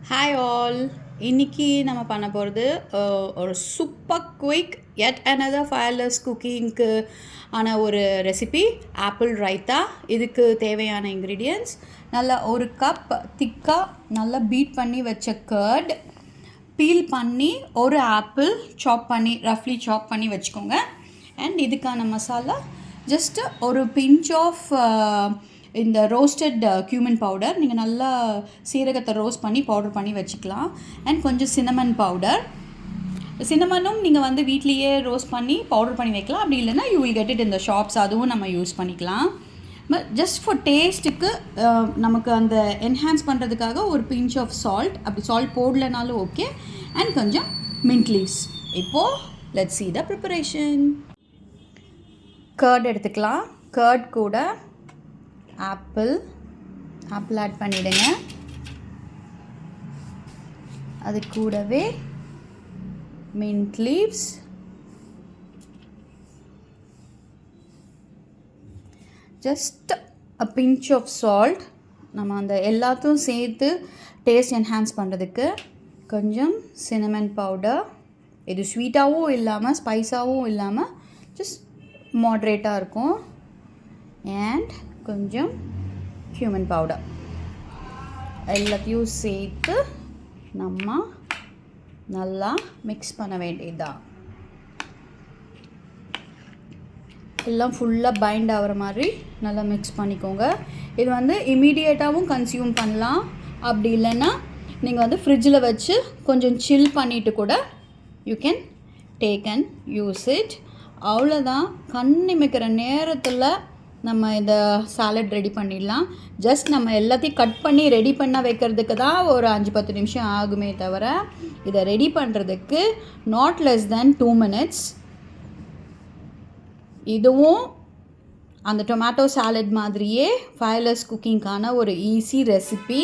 Hi all. இன்றைக்கி நம்ம பண்ண போகிறது ஒரு super quick yet another fireless குக்கிங்க்கு ஆன ஒரு ரெசிபி ஆப்பிள் ரைத்தா. இதுக்கு தேவையான இன்க்ரீடியன்ட்ஸ் நல்லா ஒரு கப் திக்காக நல்லா பீட் பண்ணி வச்ச கர்ட், பீல் பண்ணி ஒரு ஆப்பிள் ரஃப்லி சாப் பண்ணி வச்சுக்கோங்க. அண்ட் இதுக்கான மசாலா ஜஸ்ட்டு ஒரு பிஞ்ச் ஆஃப் இந்த ரோஸ்டட் கியூமின் பவுடர். நீங்கள் நல்லா சீரகத்தை ரோஸ்ட் பண்ணி பவுடர் பண்ணி வச்சுக்கலாம். அண்ட் கொஞ்சம் சின்னமன் பவுடர். சின்னமனும் நீங்கள் வீட்லேயே ரோஸ்ட் பண்ணி பவுடர் பண்ணி வைக்கலாம். அப்படி இல்லைன்னா யூ வில் கெட் இட் இந்த ஷாப்ஸ், அதுவும் நம்ம யூஸ் பண்ணிக்கலாம். ஜஸ்ட் ஃபார் டேஸ்ட்டுக்கு நமக்கு அந்த என்ஹான்ஸ் பண்ணுறதுக்காக ஒரு பிஞ்ச் ஆஃப் சால்ட், அப்படி சால்ட் போடலனாலும் ஓகே. அண்ட் கொஞ்சம் மின்ட் லீவ்ஸ். இப்போது let's see the preparation. Curd எடுத்துக்கலாம். கர்ட் கூட ஆப்பிள் ஆட் பண்ணிவிடுங்க. அது கூடவே mint leaves, just a pinch of salt. நம்ம அந்த எல்லாத்தையும் சேர்த்து டேஸ்ட் என்ஹான்ஸ் பண்ணுறதுக்கு கொஞ்சம் சின்னமன் பவுடர். இது ஸ்வீட்டாகவும் இல்லாமல் ஸ்பைஸாகவும் இல்லாமல் ஜஸ்ட் மாட்ரேட்டாக இருக்கும். அண்ட் கொஞ்சம் கியூமின் பவுடர். எல்லாத்தையும் சேர்த்து நம்ம நல்லா மிக்ஸ் பண்ண வேண்டியதுதான். எல்லாம் ஃபுல்லாக பைண்ட் ஆகிற மாதிரி நல்லா மிக்ஸ் பண்ணிக்கோங்க. இது இமீடியட்டாகவும் கன்சியூம் பண்ணலாம். அப்படி இல்லைன்னா நீங்கள் ஃப்ரிட்ஜில் வச்சு கொஞ்சம் சில் பண்ணிவிட்டு கூட you can take and use it. அவ்வளோதான். கண்ணிமைக்கிற நேரத்தில் நம்ம இந்த சாலட் ரெடி பண்ணிடலாம். ஜஸ்ட் நம்ம எல்லாத்தையும் கட் பண்ணி ரெடி பண்ண வைக்கிறதுக்கு தான் ஒரு 5-10 நிமிஷம் ஆகுமே தவிர, இதை ரெடி பண்ணுறதுக்கு நாட் லெஸ் தேன் 2 minutes. இதுவும் அந்த டொமேட்டோ சாலட் மாதிரியே ஃபயர்லெஸ் குக்கிங்கான ஒரு ஈஸி ரெசிபி.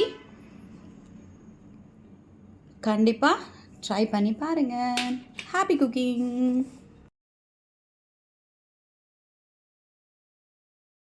கண்டிப்பாக ட்ரை பண்ணி பாருங்கள். Happy cooking.